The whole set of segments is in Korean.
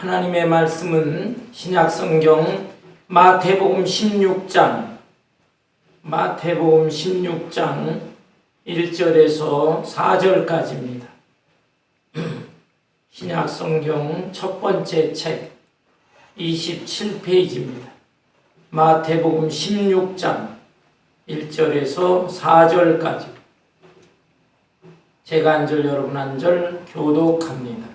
하나님의 말씀은 신약성경 마태복음 16장 1절에서 4절까지입니다. 신약성경 첫 번째 책 27페이지입니다. 마태복음 16장 1절에서 4절까지. 제가 한 절 여러분 한 절 교독합니다.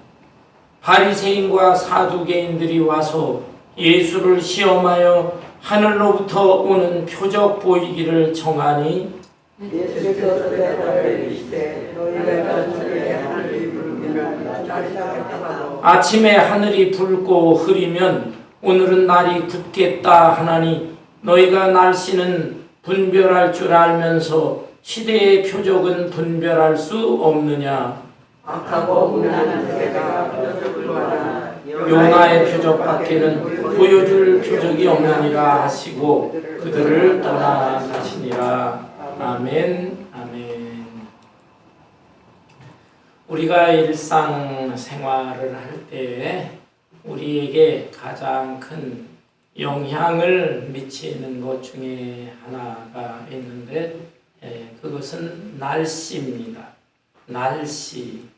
바리새인과 사두개인들이 와서 예수를 시험하여 하늘로부터 오는 표적 보이기를 청하니 예수께서 대답하여 이르시되 너희가 저녁에 하늘이 붉으면 날이 밝다고 아침에 하늘이 붉고 흐리면 오늘은 날이 굳겠다 하나니 너희가 날씨는 분별할 줄 알면서 시대의 표적은 분별할 수 없느냐. 악하고 음란한 세대가 표적을 구하나 요나의 표적밖에는 보여줄 표적이 없느니라 하시고 그들을 떠나 가시니라. 아멘. 아멘. 우리가 일상생활을 할 때 우리에게 가장 큰 영향을 미치는 것 중에 하나가 있는데 그것은 날씨입니다. 날씨.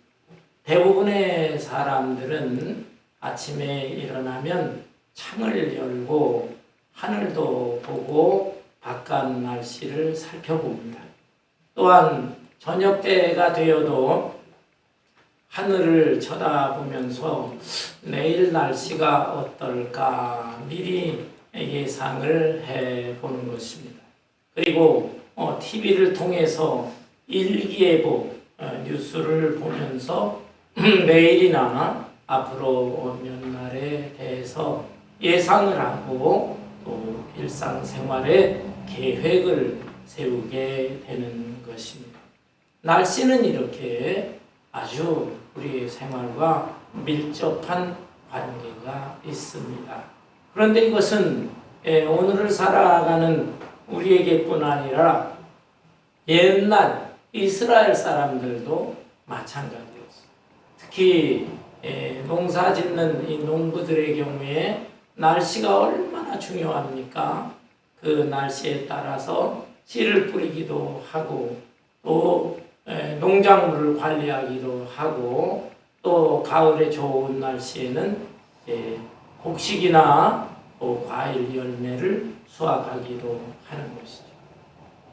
대부분의 사람들은 아침에 일어나면 창을 열고 하늘도 보고 바깥 날씨를 살펴봅니다. 또한 저녁 때가 되어도 하늘을 쳐다보면서 내일 날씨가 어떨까 미리 예상을 해보는 것입니다. 그리고 TV를 통해서 일기예보 뉴스를 보면서 내일이나 앞으로 몇 날에 대해서 예상을 하고 또 일상생활에 계획을 세우게 되는 것입니다. 날씨는 이렇게 아주 우리의 생활과 밀접한 관계가 있습니다. 그런데 이것은 오늘을 살아가는 우리에게뿐 아니라 옛날 이스라엘 사람들도 마찬가지였어요. 특히 농사 짓는 이 농부들의 경우에 날씨가 얼마나 중요합니까? 그 날씨에 따라서 씨를 뿌리기도 하고 또 농작물을 관리하기도 하고 또 가을에 좋은 날씨에는 곡식이나 또 과일 열매를 수확하기도 하는 것이죠.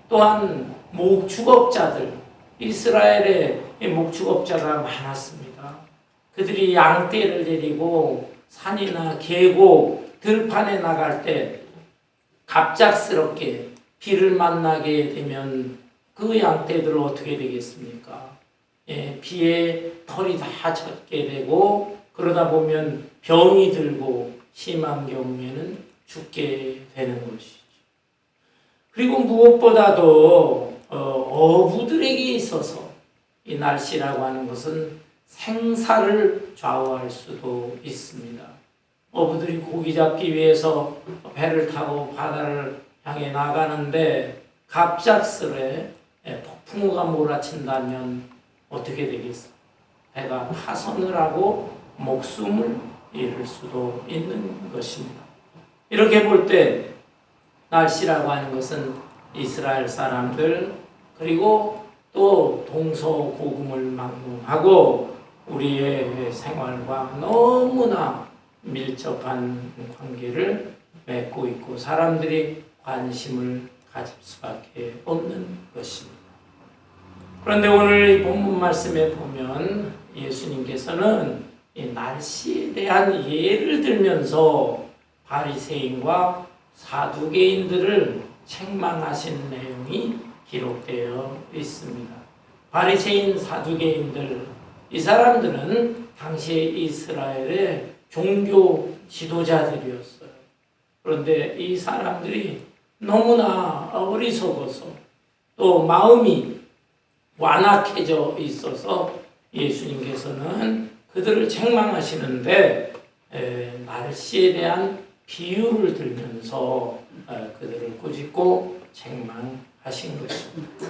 또한 목축업자들, 이스라엘에 목축업자가 많았습니다. 그들이 양떼를 데리고 산이나 계곡, 들판에 나갈 때 갑작스럽게 비를 만나게 되면 그 양떼들은 어떻게 되겠습니까? 비에 털이 다 젖게 되고 그러다 보면 병이 들고 심한 경우에는 죽게 되는 것이죠. 그리고 무엇보다도 어부들에게 있어서 이 날씨라고 하는 것은 생사를 좌우할 수도 있습니다. 어부들이 고기 잡기 위해서 배를 타고 바다를 향해 나가는데 갑작스레 폭풍우가 몰아친다면 어떻게 되겠어요? 배가 파손을 하고 목숨을 잃을 수도 있는 것입니다. 이렇게 볼 때 날씨라고 하는 것은 이스라엘 사람들 그리고 또 동서고금을 막론하고 우리의 생활과 너무나 밀접한 관계를 맺고 있고 사람들이 관심을 가질 수밖에 없는 것입니다. 그런데 오늘 이 본문 말씀에 보면 예수님께서는 이 날씨에 대한 예를 들면서 바리새인과 사두개인들을 책망하신 내용이 기록되어 있습니다. 바리새인, 사두개인들, 이 사람들은 당시에 이스라엘의 종교 지도자들이었어요. 그런데 이 사람들이 너무나 어리석어서 또 마음이 완악해져 있어서 예수님께서는 그들을 책망하시는데 날씨에 대한 비유를 들면서 그들을 꾸짖고 책망하신 것입니다.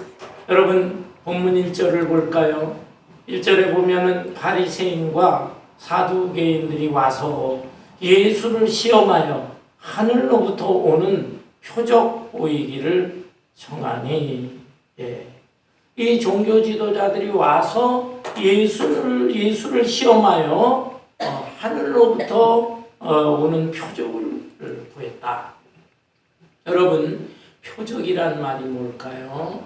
여러분 본문 1절을 볼까요? 1절에 보면은 바리새인과 사두개인들이 와서 예수를 시험하여 하늘로부터 오는 표적 보이기를 청하니, 이 종교 지도자들이 와서 예수를 시험하여 하늘로부터 오는 표적을 구했다. 여러분, 표적이란 말이 뭘까요?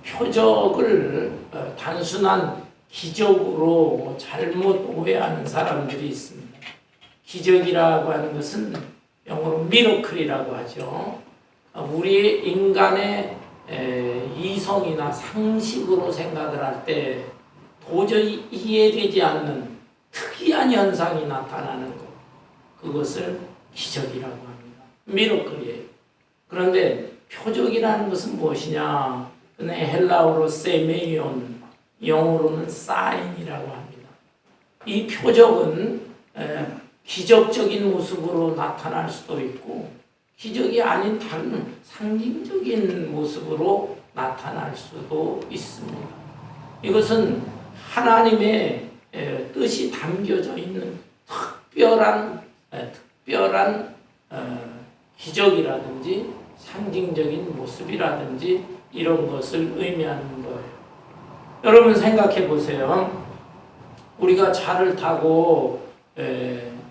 표적을 단순한 기적으로 잘못 오해하는 사람들이 있습니다. 기적이라고 하는 것은 영어로 미러클이라고 하죠. 우리 인간의 이성이나 상식으로 생각을 할 때 도저히 이해되지 않는 특이한 현상이 나타나는 것, 그것을 기적이라고 합니다. 미러클이에요. 그런데 표적이라는 것은 무엇이냐? 그는 헬라어로 세메이온, 영어로는 사인이라고 합니다. 이 표적은 기적적인 모습으로 나타날 수도 있고 기적이 아닌 다른 상징적인 모습으로 나타날 수도 있습니다. 이것은 하나님의 뜻이 담겨져 있는 특별한 기적이라든지 상징적인 모습이라든지 이런 것을 의미하는 거예요. 여러분 생각해 보세요. 우리가 차를 타고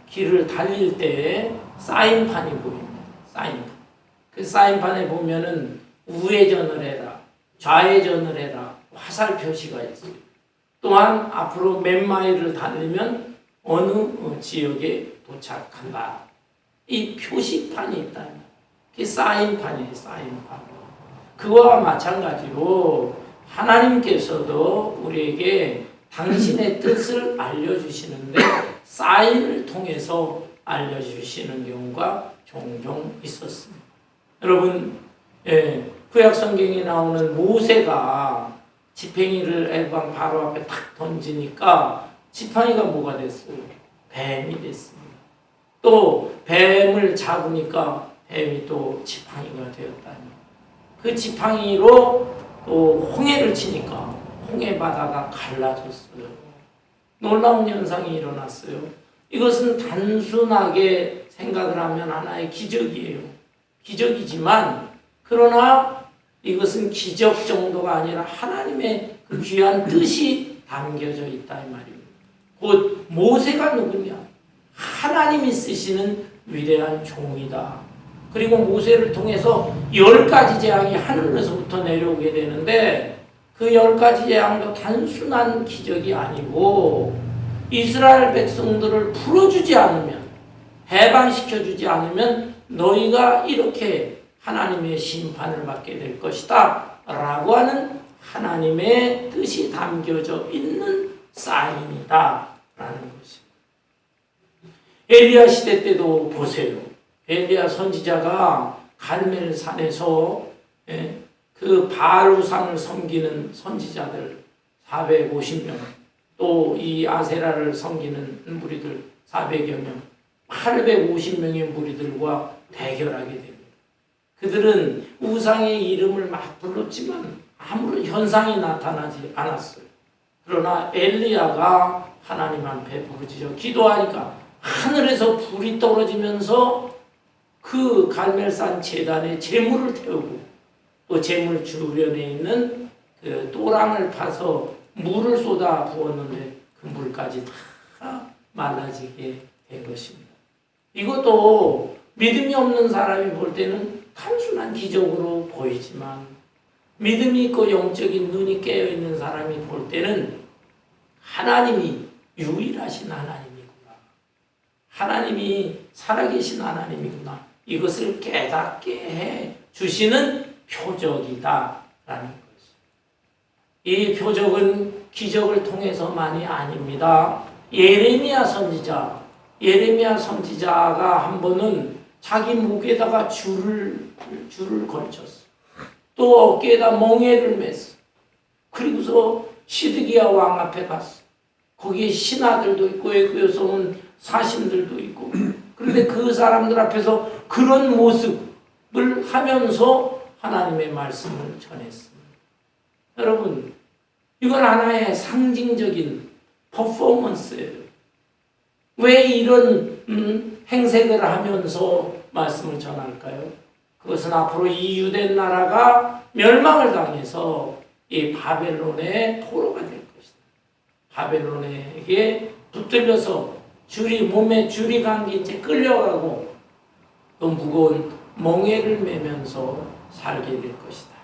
길을 달릴 때 사인판이 보입니다. 사인판. 그 사인판에 보면은 우회전을 해라, 좌회전을 해라, 화살 표시가 있어요. 또한 앞으로 몇 마일을 달리면 어느 지역에 도착한다. 이 표시판이 있다. 그게 사인판이에요. 사인판. 그와 마찬가지로 하나님께서도 우리에게 당신의 뜻을 알려주시는데 사인을 통해서 알려주시는 경우가 종종 있었습니다. 여러분, 구약 성경에 나오는 모세가 지팡이를 에방 바로 앞에 탁 던지니까 지팡이가 뭐가 됐어요? 뱀이 됐습니다. 또 뱀을 잡으니까 뱀이 또 지팡이가 되었다니. 그 지팡이로 또 홍해를 치니까 홍해 바다가 갈라졌어요. 놀라운 현상이 일어났어요. 이것은 단순하게 생각을 하면 하나의 기적이에요. 기적이지만 그러나 이것은 기적 정도가 아니라 하나님의 그 귀한 뜻이 담겨져 있다 이 말입니다. 곧 모세가 누구냐? 하나님이 쓰시는 위대한 종이다. 그리고 모세를 통해서 10가지 재앙이 하늘에서부터 내려오게 되는데 그 10가지 재앙도 단순한 기적이 아니고 이스라엘 백성들을 풀어주지 않으면, 해방시켜주지 않으면 너희가 이렇게 하나님의 심판을 받게 될 것이다 라고 하는 하나님의 뜻이 담겨져 있는 사인이다 라는 것입니다. 엘리야 시대 때도 보세요. 엘리야 선지자가 갈멜산에서 그 바알우상을 섬기는 선지자들 450명, 또 이 아세라를 섬기는 무리들 400여 명, 850명의 무리들과 대결하게 됩니다. 그들은 우상의 이름을 막 불렀지만 아무런 현상이 나타나지 않았어요. 그러나 엘리야가 하나님 앞에 부르짖어 기도하니까 하늘에서 불이 떨어지면서 그 갈멜산 제단에 제물을 태우고 또 제물 주변에 있는 그 또랑을 파서 물을 쏟아 부었는데 그 물까지 다 말라지게 된 것입니다. 이것도 믿음이 없는 사람이 볼 때는 단순한 기적으로 보이지만 믿음이 있고 영적인 눈이 깨어있는 사람이 볼 때는 하나님이 유일하신 하나님이구나. 하나님이 살아계신 하나님이구나. 이것을 깨닫게 해 주시는 표적이다라는 것이죠. 이 표적은 기적을 통해서만이 아닙니다. 예레미야 선지자가 한 번은 자기 목에다가 줄을 걸쳤어. 또 어깨에다 멍에를 맸어. 그리고서 시드기야 왕 앞에 갔어. 거기에 신하들도 있고 애굽에서 온 사신들도 있고. 그런데 그 사람들 앞에서 그런 모습을 하면서 하나님의 말씀을 전했습니다. 여러분, 이건 하나의 상징적인 퍼포먼스예요. 왜 이런 행색을 하면서 말씀을 전할까요? 그것은 앞으로 이 유대 나라가 멸망을 당해서 이 바벨론의 포로가 될 것이다. 바벨론에게 붙들려서 몸에 줄이 감긴 채 끌려가고 또 무거운 멍에를 매면서 살게 될 것이다.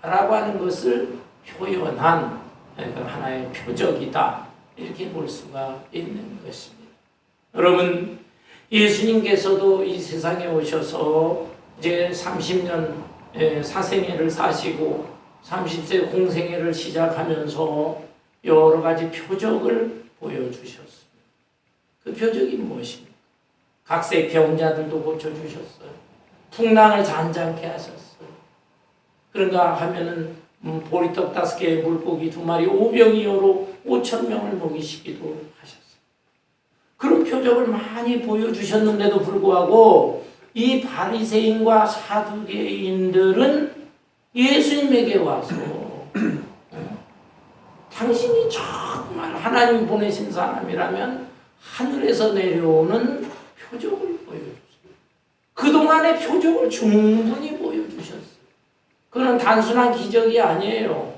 라고 하는 것을 표현한 하나의 표적이다. 이렇게 볼 수가 있는 것입니다. 여러분, 예수님께서도 이 세상에 오셔서 이제 30년 사생애를 사시고 30세 공생애를 시작하면서 여러 가지 표적을 보여주셨습니다. 그 표적이 무엇입니까? 각색 병자들도 고쳐주셨어요. 풍랑을 잔잔케 하셨어요. 그런가 하면은 보리떡 5개, 물고기 2마리, 오병이어로 5,000명을 먹이시기도 하셨어요. 그런 표적을 많이 보여주셨는데도 불구하고 이 바리새인과 사두개인들은 예수님에게 와서 당신이 정말 하나님 보내신 사람이라면 하늘에서 내려오는 표적을 보여주세요. 그동안의 표적을 충분히 보여주셨어요. 그건 단순한 기적이 아니에요.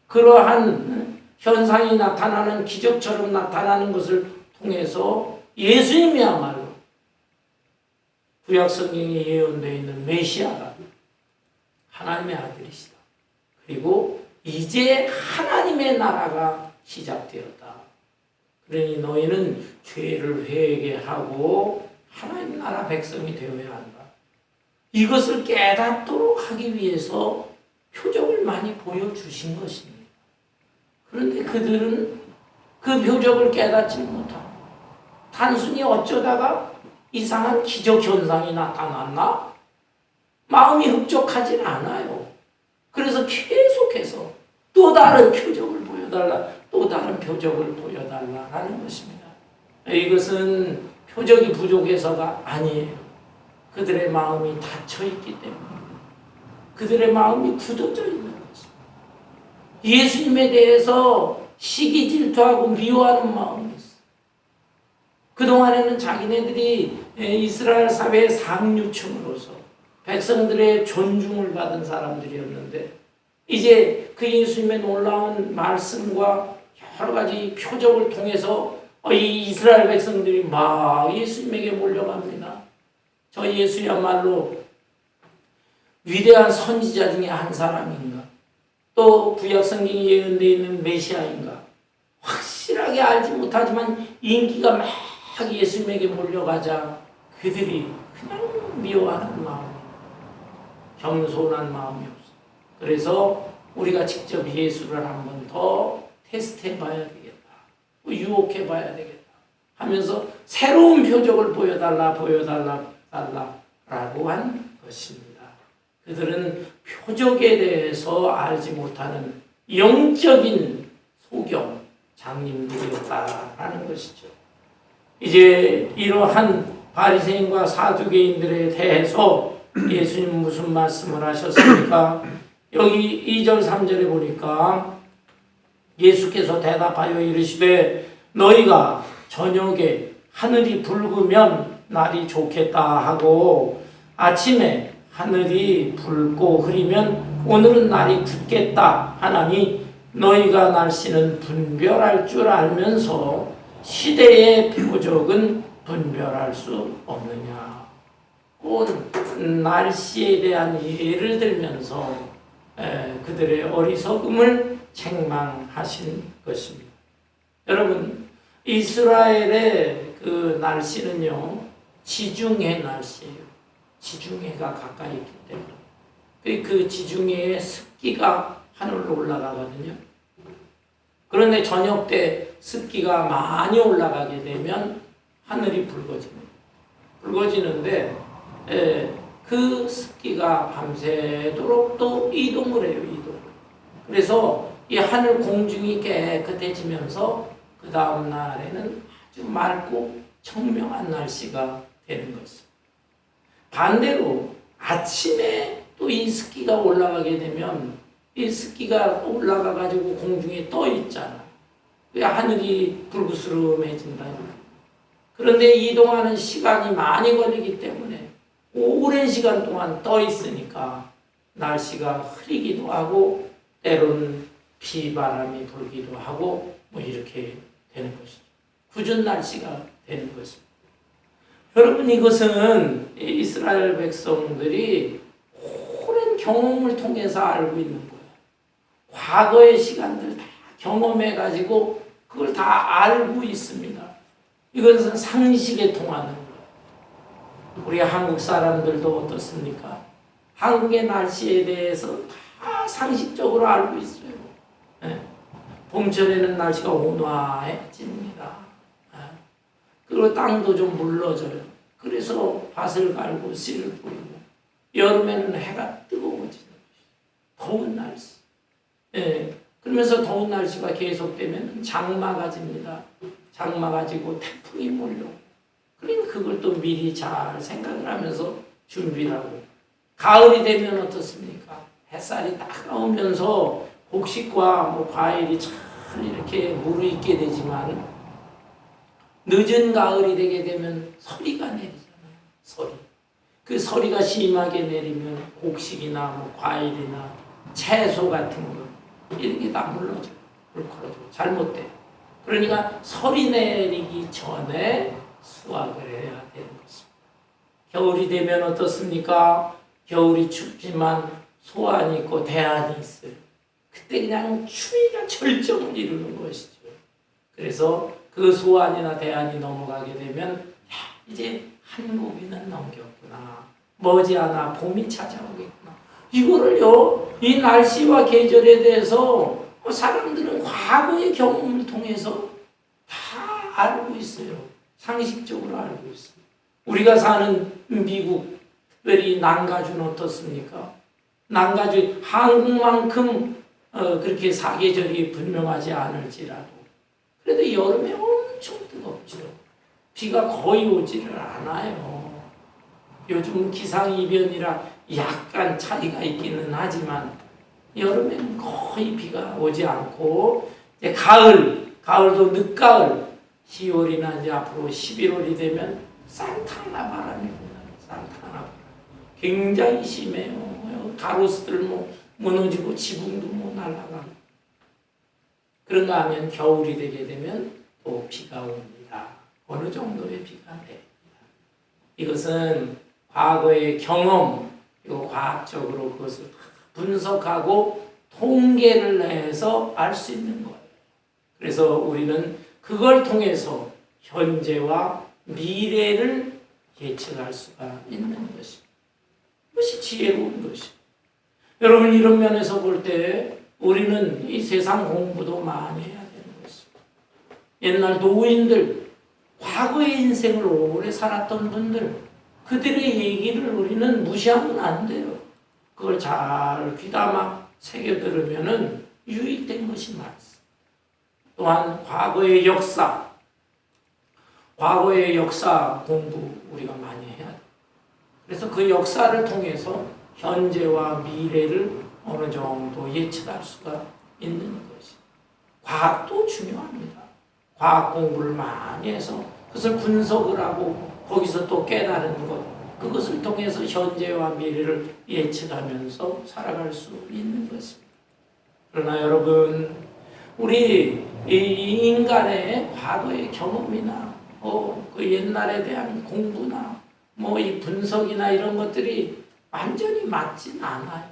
그러한 현상이 나타나는 기적처럼 나타나는 것을 통해서 예수님이야말로 구약 성경에 예언되어 있는 메시아가 하나님의 아들이시다. 그리고 이제 하나님의 나라가 시작되었다. 그러니 너희는 죄를 회개하고 하나님 나라 백성이 되어야 한다. 이것을 깨닫도록 하기 위해서 표적을 많이 보여주신 것입니다. 그런데 그들은 그 표적을 깨닫지 못하고 단순히 어쩌다가 이상한 기적 현상이 나타났나? 마음이 흡족하진 않아요. 그래서 계속해서 또 다른 표적을 보여달라, 또 다른 표적을 보여달라라는 것입니다. 이것은 표적이 부족해서가 아니에요. 그들의 마음이 닫혀있기 때문에 그들의 마음이 굳어져 있는 것입니다. 예수님에 대해서 시기 질투하고 미워하는 마음이 있어요. 그동안에는 자기네들이 이스라엘 사회의 상류층으로서 백성들의 존중을 받은 사람들이었는데 이제 그 예수님의 놀라운 말씀과 여러 가지 표적을 통해서 이 이스라엘 백성들이 막 예수님에게 몰려갑니다. 저 예수야말로 위대한 선지자 중에 한 사람인가? 또 구약 성경에 예언되어 있는 메시아인가? 확실하게 알지 못하지만 인기가 막 예수님에게 몰려가자 그들이 그냥 미워하는 마음, 겸손한 마음이 없어. 그래서 우리가 직접 예수를 한 번 더 테스트해 봐야 되겠다. 유혹해 봐야 되겠다. 하면서 새로운 표적을 보여달라고 한 것입니다. 그들은 표적에 대해서 알지 못하는 영적인 소경 장님들이었다라는 것이죠. 이제 이러한 바리새인과 사두개인들에 대해서 예수님 무슨 말씀을 하셨습니까? 여기 2절 3절에 보니까 예수께서 대답하여 이르시되 너희가 저녁에 하늘이 붉으면 날이 좋겠다 하고 아침에 하늘이 붉고 흐리면 오늘은 날이 굳겠다 하나니 너희가 날씨는 분별할 줄 알면서 시대의 표적은 분별할 수 없느냐. 곧 날씨에 대한 예를 들면서 그들의 어리석음을 책망하신 것입니다. 여러분, 이스라엘의 그 날씨는요, 지중해 날씨예요. 지중해가 가까이 있기 때문에. 그 지중해의 습기가 하늘로 올라가거든요. 그런데 저녁 때 습기가 많이 올라가게 되면 하늘이 붉어집니다. 붉어지는데 그 습기가 밤새도록 또 이동을 해요. 그래서 이 하늘 공중이 깨끗해지면서 그 다음 날에는 아주 맑고 청명한 날씨가 되는 것입니다. 반대로 아침에 또 이 습기가 올라가게 되면 이 습기가 올라가 가지고 공중에 떠 있잖아. 왜 하늘이 불구스름해진다. 그런데 이동하는 시간이 많이 걸리기 때문에 오랜 시간 동안 떠 있으니까 날씨가 흐리기도 하고 때로는 비바람이 불기도 하고 뭐 이렇게 되는 것이죠. 궂은 날씨가 되는 것입니다. 여러분, 이것은 이스라엘 백성들이 오랜 경험을 통해서 알고 있는 거예요. 과거의 시간들 다 경험해가지고 그걸 다 알고 있습니다. 이것은 상식에 통하는 거예요. 우리 한국 사람들도 어떻습니까? 한국의 날씨에 대해서 다 상식적으로 알고 있어요. 네. 봄철에는 날씨가 온화해집니다. 네. 그리고 땅도 좀 물러져요. 그래서 밭을 갈고 씨를 뿌리고, 여름에는 해가 뜨거워지는 것이죠. 더운 날씨. 네. 그러면서 더운 날씨가 계속되면 장마가 집니다. 장마가 지고 태풍이 몰려오고, 그러니까 그걸 또 미리 잘 생각을 하면서 준비를 하고, 가을이 되면 어떻습니까? 햇살이 딱 나오면서 곡식과 뭐 과일이 잘 이렇게 무르익게 되지만, 늦은 가을이 되게 되면 서리가 내리잖아요. 서리. 그 서리가 심하게 내리면 곡식이나 뭐 과일이나 채소 같은 거 이런 게 다 물러져요. 물컬어지고 잘못돼요. 그러니까 서리 내리기 전에 수확을 해야 되는 것입니다. 겨울이 되면 어떻습니까? 겨울이 춥지만 소안이 있고 대안이 있어요. 그때 그냥 추위가 절정을 이루는 것이죠. 그래서 그 소안이나 대안이 넘어가게 되면 야, 이제 한고비는 넘겼구나. 머지않아 봄이 찾아오겠구나. 이거를요, 이 날씨와 계절에 대해서 사람들은 과거의 경험을 통해서 다 알고 있어요. 상식적으로 알고 있어요. 우리가 사는 미국, 특별히 남가주는 어떻습니까? 남가주, 한국만큼 그렇게 사계절이 분명하지 않을지라도 그래도 여름에 엄청 뜨겁죠. 비가 거의 오지를 않아요. 요즘 기상이변이라 약간 차이가 있기는 하지만 여름에는 거의 비가 오지 않고, 이제 가을도 늦가을, 10월이나 이제 앞으로 11월이 되면 산타나 바람이 불어요. 산타나 바람. 굉장히 심해요. 가로수들 뭐 무너지고 지붕도 뭐 날아가고. 그런가 하면 겨울이 되게 되면 또 비가 옵니다. 어느 정도의 비가 내립니다. 이것은 과거의 경험, 그리고 과학적으로 그것을 분석하고 통계를 내서 알 수 있는 거예요. 그래서 우리는 그걸 통해서 현재와 미래를 예측할 수가 있는 것입니다. 그것이 지혜로운 것이에요. 여러분, 이런 면에서 볼 때 우리는 이 세상 공부도 많이 해야 되는 것입니다. 옛날 노인들, 과거의 인생을 오래 살았던 분들, 그들의 얘기를 우리는 무시하면 안 돼요. 그걸 잘 귀담아 새겨 들으면은 유익된 것이 많습니다. 또한 과거의 역사 공부 우리가 많이 해야 돼요. 그래서 그 역사를 통해서 현재와 미래를 어느 정도 예측할 수가 있는 것이. 과학도 중요합니다. 과학 공부를 많이 해서 그것을 분석을 하고 거기서 또 깨달은 것, 그것을 통해서 현재와 미래를 예측하면서 살아갈 수 있는 것입니다. 그러나 여러분, 우리 이 인간의 과거의 경험이나 그 옛날에 대한 공부나 뭐 이 분석이나 이런 것들이 완전히 맞진 않아요.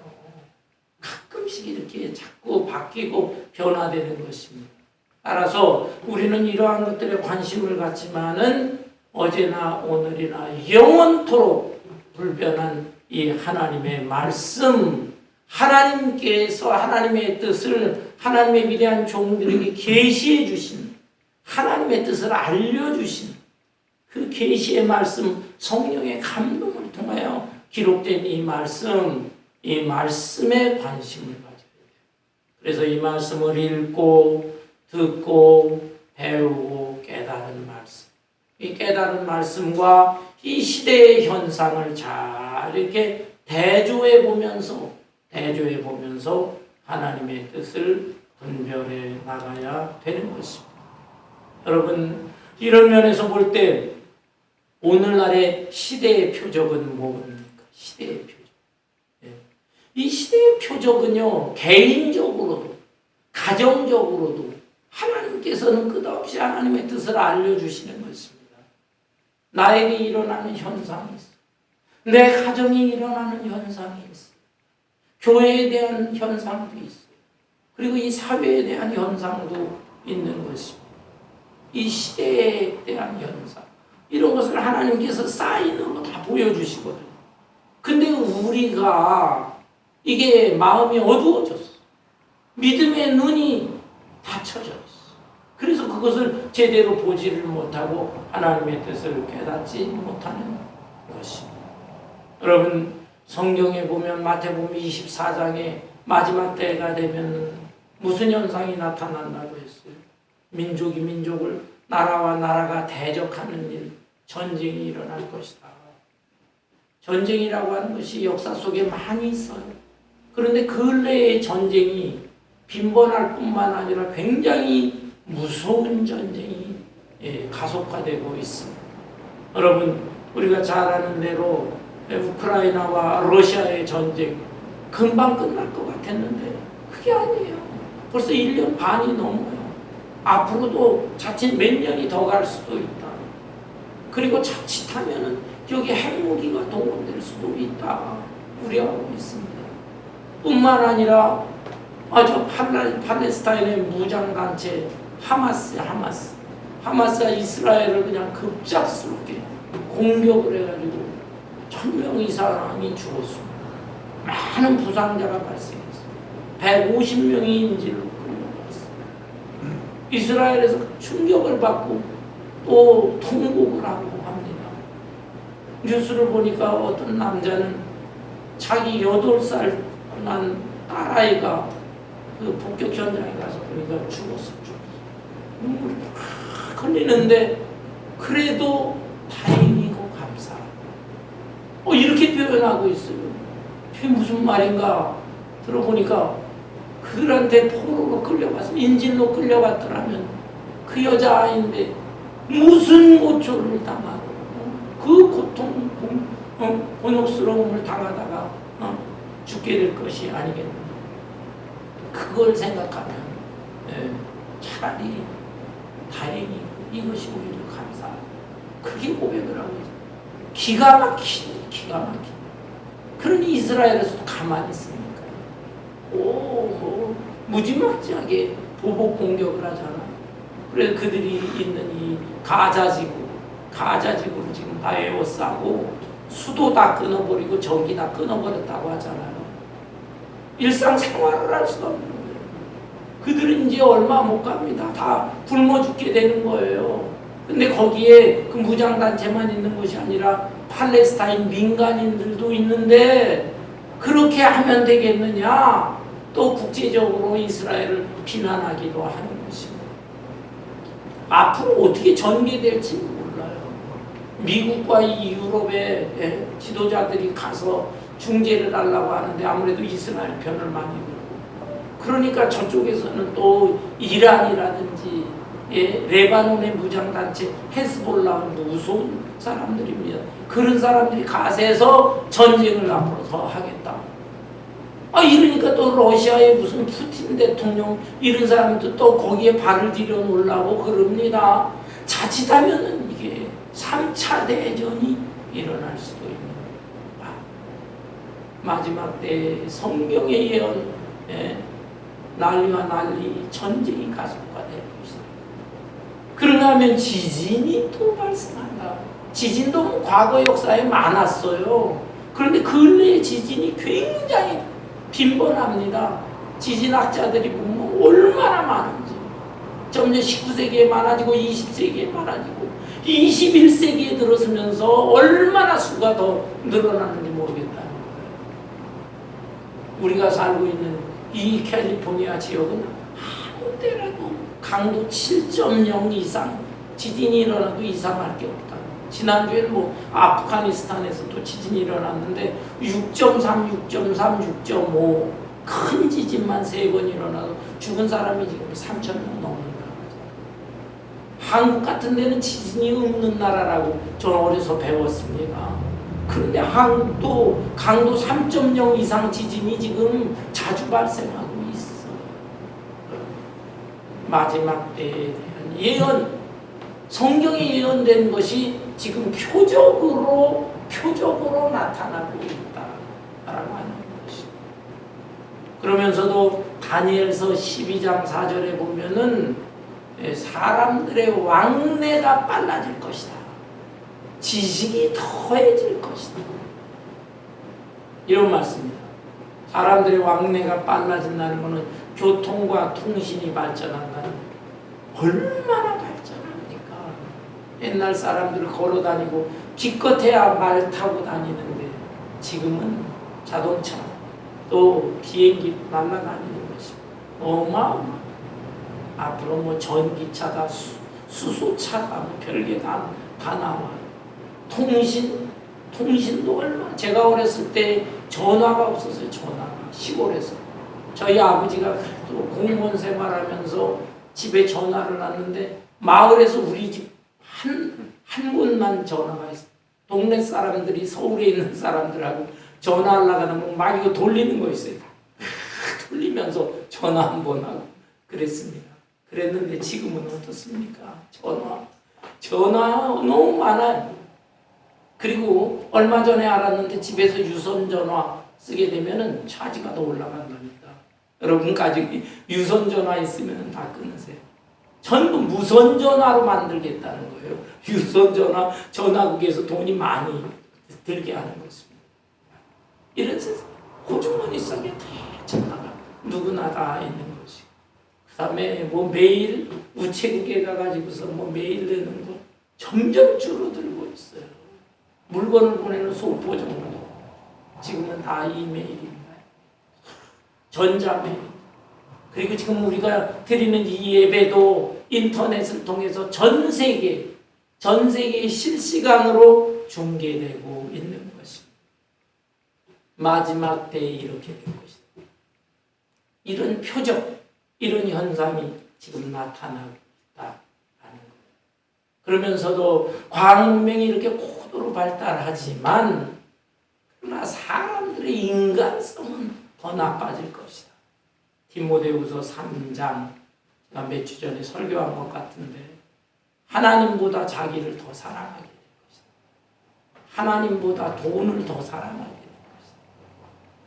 가끔씩 이렇게 자꾸 바뀌고 변화되는 것입니다. 따라서 우리는 이러한 것들에 관심을 갖지만은 어제나 오늘이나 영원토록 불변한 이 하나님의 말씀, 하나님께서 하나님의 뜻을 하나님의 위대한 종들에게 계시해 주신, 하나님의 뜻을 알려주신 그 계시의 말씀, 성령의 감동을 통하여 기록된 이 말씀에 관심을 가져야 돼요. 그래서 이 말씀을 읽고 듣고 배우고 깨달은 말씀, 이 깨달은 말씀과 이 시대의 현상을 잘 이렇게 대조해 보면서 하나님의 뜻을 분별해 나가야 되는 것입니다. 여러분, 이런 면에서 볼 때 오늘날의 시대의 표적은 뭡니까? 시대의 표적. 이 시대의 표적은요, 개인적으로도 가정적으로도 하나님께서는 끝없이 하나님의 뜻을 알려주시는 것입니다. 나에게 일어나는 현상이 있어. 내 가정이 일어나는 현상이 있어. 교회에 대한 현상도 있어. 그리고 이 사회에 대한 현상도 있는 것입니다. 이 시대에 대한 현상, 이런 것을 하나님께서 사인으로 다 보여주시거든요. 근데 우리가 이게 마음이 어두워졌어. 믿음의 눈이 닫혀졌어. 그래서 그것을 제대로 보지를 못하고 하나님의 뜻을 깨닫지 못하는 것입니다. 여러분, 성경에 보면 마태복음 24장에 마지막 때가 되면 무슨 현상이 나타난다고 했어요? 민족이 민족을, 나라와 나라가 대적하는 일, 전쟁이 일어날 것이다. 전쟁이라고 하는 것이 역사 속에 많이 있어요. 그런데 근래의 전쟁이 빈번할 뿐만 아니라 굉장히 무서운 전쟁이 가속화되고 있습니다. 여러분, 우리가 잘 아는 대로 우크라이나와 러시아의 전쟁 금방 끝날 것 같았는데 그게 아니에요. 벌써 1년 반이 넘어요. 앞으로도 자칫 몇 년이 더 갈 수도 있다. 그리고 자칫하면은 여기 핵무기가 동원될 수도 있다. 우려하고 있습니다. 뿐만 아니라 저 팔레스타인의 무장단체 하마스가 이스라엘을 그냥 급작스럽게 공격을 해가지고 1000명 이상이 죽었습니다. 많은 부상자가 발생했습니다. 150명이 인질로 끌려갔습니다. 이스라엘에서 충격을 받고 또 통곡을 하고 합니다. 뉴스를 보니까 어떤 남자는 자기 8살 난 딸아이가 그 폭격 현장에 가서 보니까 죽었어. 눈물이 흘리는데 그래도 다행이고 감사하고 이렇게 표현하고 있어요. 그게 무슨 말인가 들어보니까 그들한테 포로로 끌려갔으면, 인질로 끌려갔더라면 그 여자아이인데 무슨 고초를 당하고 그 고통, 곤혹스러움을 당하다가 죽게 될 것이 아니겠느냐. 그걸 생각하면 차라리 다행이고 이것이 오히려 감사하고 그렇게 고백을 하고 있어요. 기가 막히네. 그러니 이스라엘에서도 가만히 있습니까? 무지막지하게 보복 공격을 하잖아. 그래서 그들이 있는 이 가자지구를 지금 다 에워싸고 수도 다 끊어버리고 전기 다 끊어버렸다고 하잖아요. 일상생활을 할 수가 없는 거예요. 그들은 이제 얼마 못 갑니다. 다 굶어 죽게 되는 거예요. 근데 거기에 그 무장단체만 있는 것이 아니라 팔레스타인 민간인들도 있는데 그렇게 하면 되겠느냐? 또 국제적으로 이스라엘을 비난하기도 하는 것입니다. 앞으로 어떻게 전개될지 몰라요. 미국과 이 유럽의 지도자들이 가서 중재를 하려고 하는데 아무래도 이스라엘 편을 많이 들고, 그러니까 저쪽에서는 또 이란이라든지 레바논의 무장단체 헤즈볼라는 무서운 사람들입니다. 그런 사람들이 가세해서 전쟁을 앞으로 더 하겠다. 이러니까 또 러시아의 무슨 푸틴 대통령 이런 사람도 또 거기에 발을 들여 놓으려고 그럽니다. 자칫하면은 이게 3차 대전이 일어날 수도 있는 거예요. 마지막 때 성경의 예언, 난리와 난리, 전쟁이 가속화될 것이다. 그러나 하면 지진이 또 발생한다. 지진도 과거 역사에 많았어요. 그런데 근래의 지진이 굉장히 빈번합니다. 지진학자들이 보면 얼마나 많은지. 점점 19세기에 많아지고 20세기에 많아지고 21세기에 들어서면서 얼마나 수가 더 늘어나는지 모르겠다는 거예요. 우리가 살고 있는 이 캘리포니아 지역은 아무 때라도 강도 7.0 이상 지진이 일어나도 이상할 게 없다. 지난주에는 아프가니스탄에서도 지진이 일어났는데 6.3, 6.3, 6.5 큰 지진만 3번 일어나도 죽은 사람이 지금 3,000명 넘는다. 한국 같은 데는 지진이 없는 나라라고 저는 어려서 배웠습니다. 그런데 한국도 강도 3.0 이상 지진이 지금 자주 발생하고 있어. 마지막 때에 대한 예언, 성경에 예언된 것이 지금 표적으로 나타나고 있다라고 하는 것입니다. 그러면서도 다니엘서 12장 4절에 보면은 사람들의 왕래가 빨라질 것이다. 지식이 더해질 것이다. 이런 말씀입니다. 사람들의 왕래가 빨라진다는 것은 교통과 통신이 발전한다는 거예요. 얼마나 발전합니까? 옛날 사람들 걸어 다니고 기껏해야 말 타고 다니는데 지금은 자동차 또 비행기 날아다니는 것입니다. 어마어마. 앞으로 뭐 전기차다 수소차다 뭐 별게 다 나와요. 통신도 얼마. 제가 어렸을 때 전화가 없었어요. 전화가 시골에서 저희 아버지가 그래도 공무원 생활하면서 집에 전화를 놨는데 마을에서 우리 집 한 곳만 전화가 있어요. 동네 사람들이 서울에 있는 사람들하고 전화하려고 하면 막 이거 돌리는 거 있어요. 돌리면서 전화 한 번 하고 그랬습니다. 그랬는데 지금은 어떻습니까? 전화 너무 많아요. 그리고 얼마 전에 알았는데 집에서 유선전화 쓰게 되면은 차지가 더 올라간답니다. 여러분까지 유선전화 있으면 다 끊으세요. 전부 무선전화로 만들겠다는 거예요. 유선전화, 전화국에서 돈이 많이 들게 하는 것입니다. 이런 세상, 호주머니 속에 다 전화가 누구나 다 있는 것이고, 그 다음에 뭐 매일 우체국에 가가지고서 뭐 메일 내는 거 점점 줄어들고 있어요. 물건을 보내는 소포 정도 지금은 다 이메일입니다. 전자메일. 그리고 지금 우리가 드리는 이 예배도 인터넷을 통해서 전 세계에 실시간으로 중계되고 있는 것입니다. 마지막 때에 이렇게 된 것이다. 이런 표적, 이런 현상이 지금 나타나고 있다라는 거예요. 그러면서도 과학 문명이 이렇게 고도로 발달하지만 그러나 사람들의 인간성은 더 나빠질 것이다. 디모데후서 3장, 제가 몇 주 전에 설교한 것 같은데 하나님보다 자기를 더 사랑하게 될 것이다. 하나님보다 돈을 더 사랑하게 될 것이다.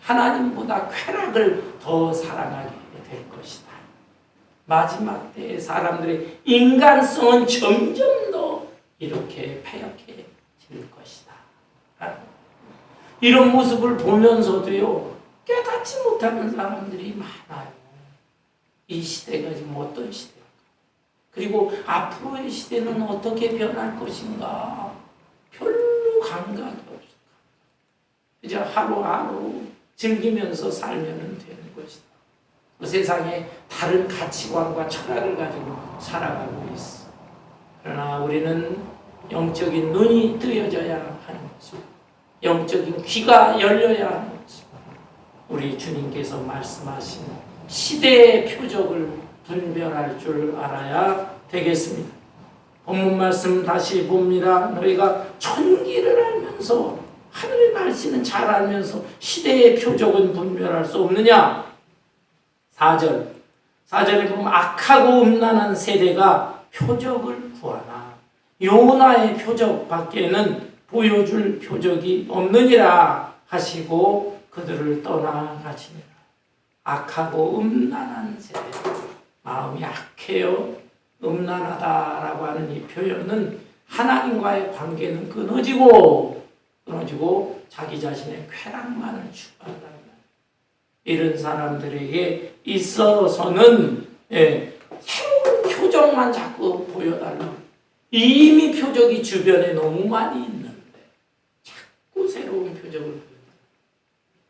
하나님보다 쾌락을 더 사랑하게 될 것이다. 마지막 때에 사람들의 인간성은 점점 더 이렇게 패역해질 것이다. 이런 모습을 보면서도요, 깨닫지 못하는 사람들이 많아요. 이 시대가 지금 어떤 시대인가? 그리고 앞으로의 시대는 어떻게 변할 것인가? 별로 감각이 없어. 이제 하루하루 즐기면서 살면 되는 것이다. 그 세상에 다른 가치관과 철학을 가지고 살아가고 있어. 그러나 우리는 영적인 눈이 뜨여져야 하는 것입니다. 영적인 귀가 열려야 하는 것입니다. 우리 주님께서 말씀하신 시대의 표적을 분별할 줄 알아야 되겠습니다. 본문 말씀 다시 봅니다. 너희가 천기를 알면서 하늘의 날씨는 잘 알면서 시대의 표적은 분별할 수 없느냐? 4절에 보면 악하고 음란한 세대가 표적을 구하나 요나의 표적 밖에는 보여줄 표적이 없느니라 하시고 그들을 떠나가시니라. 악하고 음란한 세대, 마음이 악해요. 음란하다라고 하는 이 표현은 하나님과의 관계는 끊어지고 자기 자신의 쾌락만을 추구한다. 이런 사람들에게 있어서는 새로운 표적만 자꾸 보여달라고. 이미 표적이 주변에 너무 많이 있는데 자꾸 새로운 표적을 보여달라고.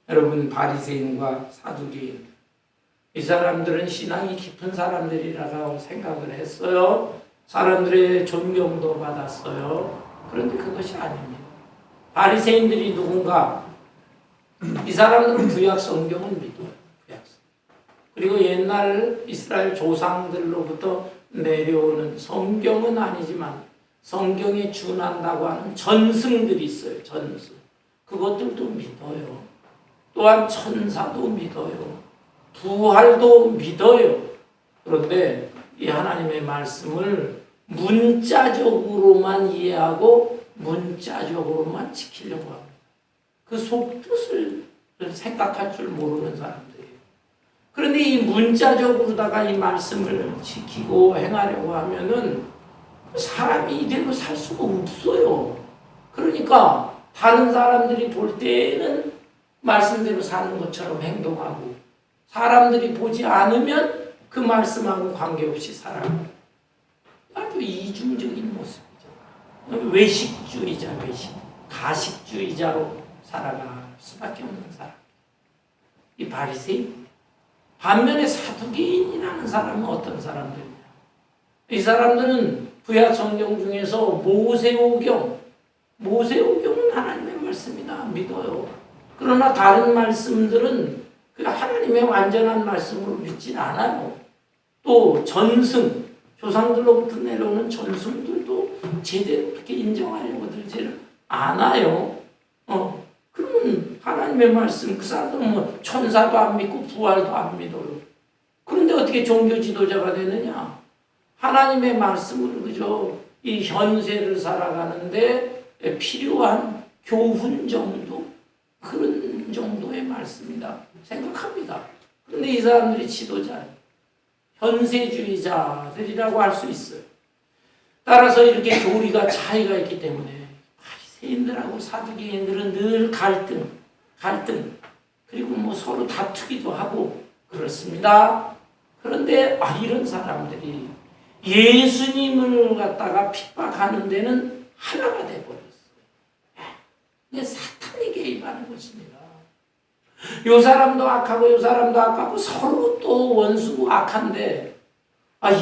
여러분, 바리새인과 사두개인, 이 사람들은 신앙이 깊은 사람들이라고 생각을 했어요. 사람들의 존경도 받았어요. 그런데 그것이 아닙니다. 바리새인들이 누군가? 이 사람들은 구약 성경을 믿어요. 그리고 옛날 이스라엘 조상들로부터 내려오는, 성경은 아니지만 성경에 준한다고 하는 전승들이 있어요. 전승. 그것들도 믿어요. 또한 천사도 믿어요. 부활도 믿어요. 그런데 이 하나님의 말씀을 문자적으로만 이해하고 문자적으로만 지키려고 합니다. 그 속뜻을 생각할 줄 모르는 사람들이에요. 그런데 이 문자적으로다가 이 말씀을 지키고 행하려고 하면은 사람이 이대로 살 수가 없어요. 그러니까 다른 사람들이 볼 때에는 말씀대로 사는 것처럼 행동하고, 사람들이 보지 않으면 그 말씀하고 관계없이 살아가요. 아주 이중적인 모습이죠. 외식주의자, 가식주의자로 살아갈 수밖에 없는 사람. 이 바리새인. 반면에 사두개인이라는 사람은 어떤 사람들이냐? 이 사람들은 구약 성경 중에서 모세오경은 하나님의 말씀이다 믿어요. 그러나 다른 말씀들은 그 하나님의 완전한 말씀으로 믿진 않아요. 또 전승, 조상들로부터 내려오는 전승들도 제대로 그렇게 인정하려고 들지를 않아요. 그러면 하나님의 말씀, 그 사람들은 뭐 천사도 안 믿고 부활도 안 믿어요. 그런데 어떻게 종교 지도자가 되느냐? 하나님의 말씀을 그저 이 현세를 살아가는데 필요한 교훈 정도, 그런 정도의 말씀이다 생각합니다. 그런데 이 사람들이 지도자예요. 현세주의자들이라고 할 수 있어요. 따라서 이렇게 교리가 차이가 있기 때문에 바리새인들하고 사두개인들은 늘 갈등, 그리고 뭐 서로 다투기도 하고 그렇습니다. 그런데 이런 사람들이 예수님을 갖다가 핍박하는 데는 하나가 돼버렸어요. 이게 사탄이 개입하는 것입니다. 요 사람도 악하고 요 사람도 악하고 서로 또 원수고 악한데,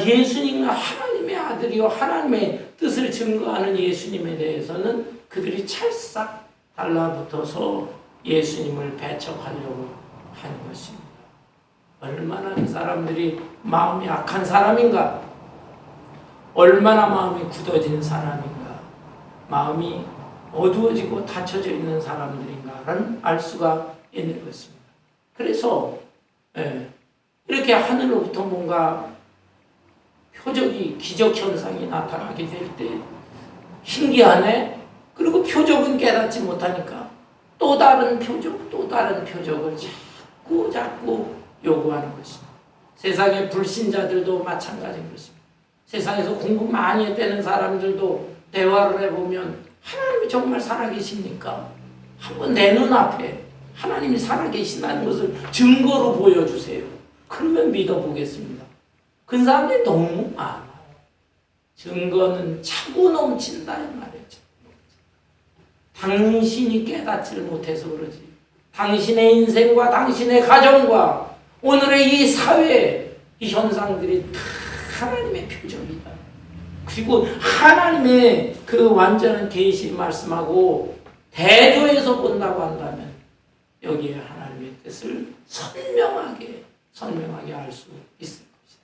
예수님은 하나님의 아들이요 하나님의 뜻을 증거하는 예수님에 대해서는 그들이 찰싹 달라붙어서 예수님을 배척하려고 하는 것입니다. 얼마나 이 사람들이 마음이 악한 사람인가, 얼마나 마음이 굳어진 사람인가, 마음이 어두워지고 닫혀져 있는 사람들인가를 알 수가 있는 것입니다. 그래서 이렇게 하늘로부터 뭔가 표적이, 기적 현상이 나타나게 될 때 신기하네. 그리고 표적은 깨닫지 못하니까 또 다른 표적을 자꾸 요구하는 것입니다. 세상의 불신자들도 마찬가지인 것입니다. 세상에서 공부 많이 했다는 사람들도 대화를 해보면 하나님이 정말 살아계십니까? 한번 내 눈앞에 하나님이 살아계신다는 것을 증거로 보여주세요. 그러면 믿어보겠습니다. 그 사람들이 너무 많아요. 증거는 차고 넘친다 이 말이죠. 당신이 깨닫지를 못해서 그러지. 당신의 인생과 당신의 가정과 오늘의 이 사회, 이 현상들이 다 하나님의 표적이다. 그리고 하나님의 그 완전한 계시 말씀하고 대조해서 본다고 한다면 여기에 하나님의 뜻을 선명하게 알 수 있을 것이다.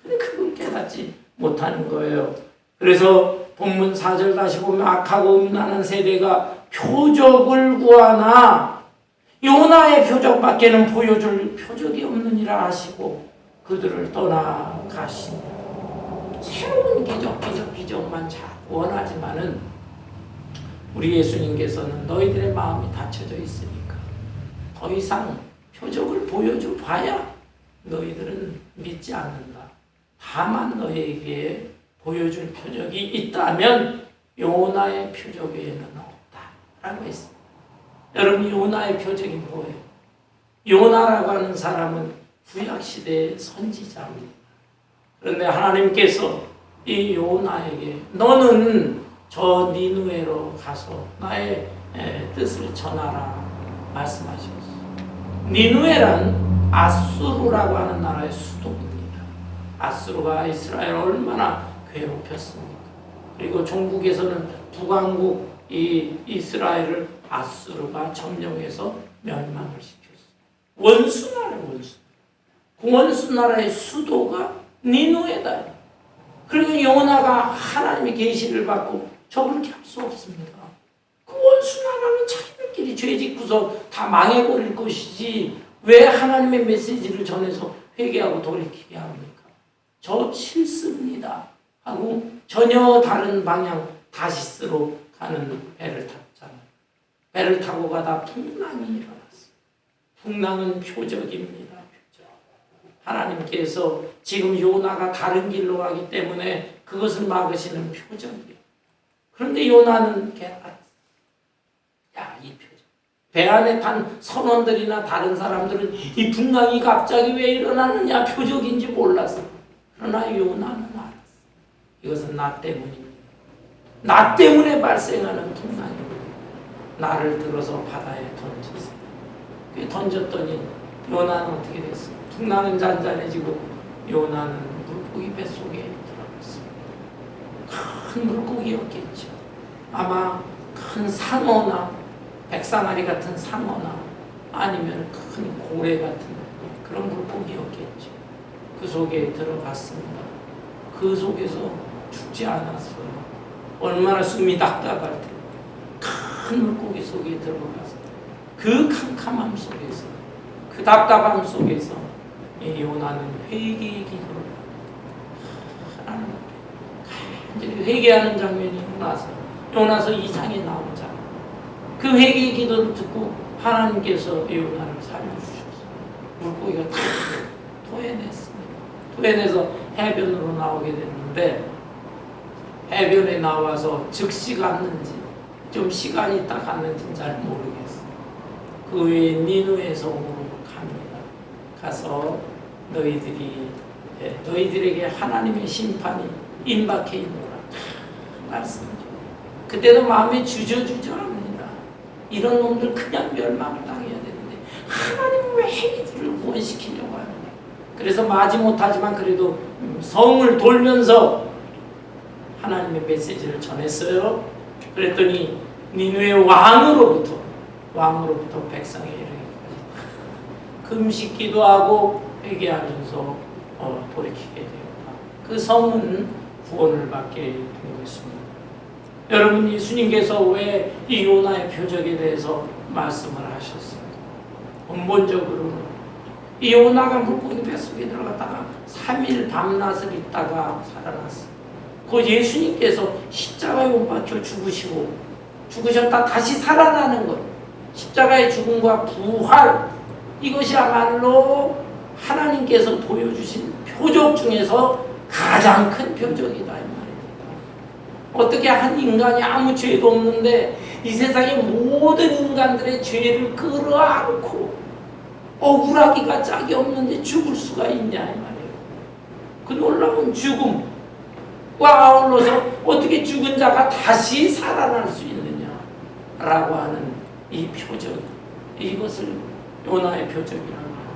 근데 그걸 깨닫지 못하는 거예요. 그래서 본문 4절 다시 보면 악하고 음란한 세대가 표적을 구하나 요나의 표적밖에는 보여줄 표적이 없느니라 하시고 그들을 떠나가시니라. 새로운 기적만 자꾸 원하지만은 우리 예수님께서는 너희들의 마음이 닫혀져 있으니까 더 이상 표적을 보여줘 봐야 너희들은 믿지 않는다. 다만 너희에게 보여줄 표적이 있다면 요나의 표적 외에는 없다라고 했습니다. 여러분, 요나의 표적이 뭐예요? 요나라고 하는 사람은 구약시대의 선지자입니다. 그런데 하나님께서 이 요나에게 너는 저 니느웨로 가서 나의 뜻을 전하라 말씀하셨어요. 니느웨란 아수르라고 하는 나라의 수도입니다. 아수르가 이스라엘을 얼마나 괴롭혔습니까? 그리고 종국에서는 북왕국 이 이스라엘을 아수르가 점령해서 멸망을 시켰어요. 원수나라의 원수. 그 원수나라의 수도가 니느웨다. 그리고 요나가 하나님의 계시를 받고 저 그렇게 할 수 없습니다. 그 원수 나라는 자기들끼리 죄 짓고서 다 망해버릴 것이지 왜 하나님의 메시지를 전해서 회개하고 돌이키게 합니까? 저 싫습니다 하고 전혀 다른 방향 다시스로 가는 배를 탔잖아요. 배를 타고 가다 풍랑이 일어났어요. 풍랑은 표적입니다. 표적. 하나님께서 지금 요나가 다른 길로 가기 때문에 그것을 막으시는 표적이에요. 그런데 요나는 깨달았어요. 야, 이 표적. 배 안에 탄 선원들이나 다른 사람들은 이 풍랑이 갑자기 왜 일어나느냐 표적인지 몰랐어. 그러나 요나는 알았어. 이것은 나 때문입니다. 나 때문에 발생하는 풍랑입니다. 나를 들어서 바다에 던졌어요. 그 던졌더니 요나는 어떻게 됐어요? 풍랑은 잔잔해지고 요나는 물고기 뱃속에 들어갔어요. 큰 물고기였겠죠. 아마 큰 상어나 백상아리 같은 상어나 아니면 큰 고래 같은 그런 물고기였겠죠. 그 속에 들어갔습니다. 그 속에서 죽지 않았어요. 얼마나 숨이 답답할 때 큰 물고기 속에 들어가서 그 캄캄함 속에서 그 답답함 속에서 이 요나는 회개의 기도를 하나님 앞에 간절히 회개하는 장면이 요나서 2장에 나오자 그 회개의 기도를 듣고 하나님께서 요나를 살려주셨어요. 물고기가 다 토해냈습니다. 토해내서 해변으로 나오게 됐는데 해변에 나와서 즉시 갔는지 좀 시간이 딱 갔는지는 잘 모르겠어요. 그 후에 니누의 성으로 갑니다. 가서 너희들에게 하나님의 심판이 임박해 있노라 말씀이죠. 그때도 마음이 주저주저합니다. 이런 놈들 그냥 멸망을 당해야 되는데 하나님은 왜 이들을 구원시키려고 하느냐. 그래서 마지못하지만 그래도 성을 돌면서 하나님의 메시지를 전했어요. 그랬더니 니누의 왕으로부터 백성에 이르기까지 금식 기도하고 회개하면서 돌이키게 되었다. 그 성은 구원을 받게 된 것입니다. 여러분, 예수님께서 왜 이 요나의 표적에 대해서 말씀을 하셨습니까? 근본적으로는 이 요나가 물고기 뱃속에 들어갔다가 3일 밤낮을 있다가 살아났어요. 그 예수님께서 십자가에 못 박혀 죽으셨다 다시 살아나는 것, 십자가의 죽음과 부활, 이것이야말로 하나님께서 보여주신 표적 중에서 가장 큰 표적이다 이 말입니다. 어떻게 한 인간이 아무 죄도 없는데 이 세상의 모든 인간들의 죄를 끌어안고 억울하기가 짝이 없는데 죽을 수가 있냐 이 말이에요. 그 놀라운 죽음과 아울러서 어떻게 죽은 자가 다시 살아날 수 있느냐라고 하는 이 표적, 이것을 요나의 표적이라고 합니다.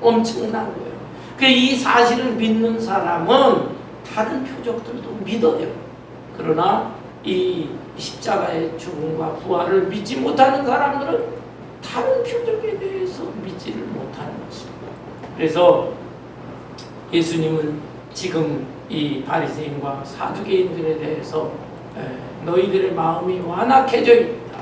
엄청난 거예요. 이 사실을 믿는 사람은 다른 표적들도 믿어요. 그러나 이 십자가의 죽음과 부활을 믿지 못하는 사람들은 다른 표적에 대해서 믿지를 못하는 것입니다. 그래서 예수님은 지금 이 바리새인과 사두개인들에 대해서 너희들의 마음이 완악해져 있다.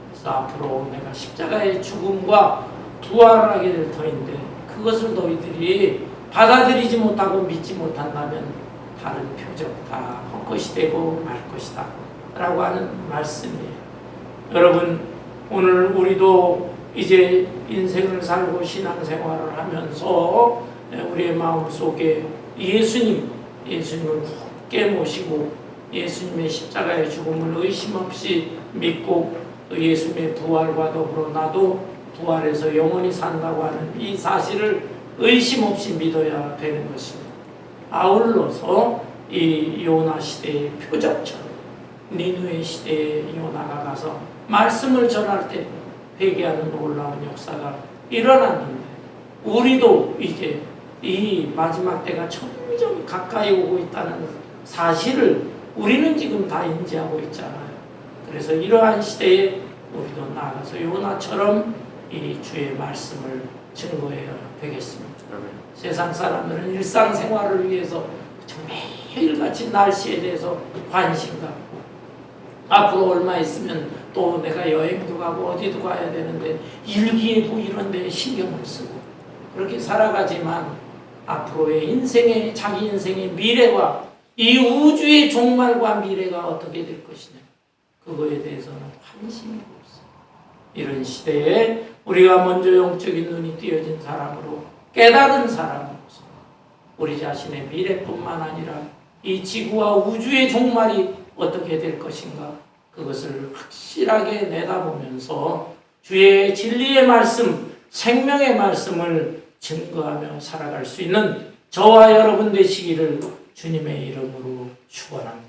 그래서 앞으로 내가 십자가의 죽음과 부활을 하게 될 터인데 그것을 너희들이 받아들이지 못하고 믿지 못한다면 다른 표적 다 헛것이 되고 말 것이다 라고 하는 말씀이에요. 여러분, 오늘 우리도 이제 인생을 살고 신앙생활을 하면서 우리의 마음속에 예수님을 굳게 모시고 예수님의 십자가의 죽음을 의심 없이 믿고 또 예수님의 부활과 더불어 나도 부활해서 영원히 산다고 하는 이 사실을 의심 없이 믿어야 되는 것입니다. 아울러서 이 요나 시대의 표적처럼 니누의 시대에 요나가 가서 말씀을 전할 때 회개하는 놀라운 역사가 일어났는데 우리도 이제 이 마지막 때가 점점 가까이 오고 있다는 사실을 우리는 지금 다 인지하고 있잖아요. 그래서 이러한 시대에 우리도 나가서 요나처럼 이 주의 말씀을 증거해야 되겠습니다. 세상 사람들은 일상생활을 위해서 매일같이 날씨에 대해서 관심 갖고 앞으로 얼마 있으면 또 내가 여행도 가고 어디도 가야 되는데 일기예보 이런 데 신경을 쓰고 그렇게 살아가지만 앞으로의 인생의 자기 인생의 미래와 이 우주의 종말과 미래가 어떻게 될 것이냐 그거에 대해서는 관심이 없어요. 이런 시대에 우리가 먼저 영적인 눈이 띄어진 사람으로 깨달은 사람으로서 우리 자신의 미래뿐만 아니라 이 지구와 우주의 종말이 어떻게 될 것인가 그것을 확실하게 내다보면서 주의 진리의 말씀, 생명의 말씀을 증거하며 살아갈 수 있는 저와 여러분 되시기를 주님의 이름으로 축원합니다.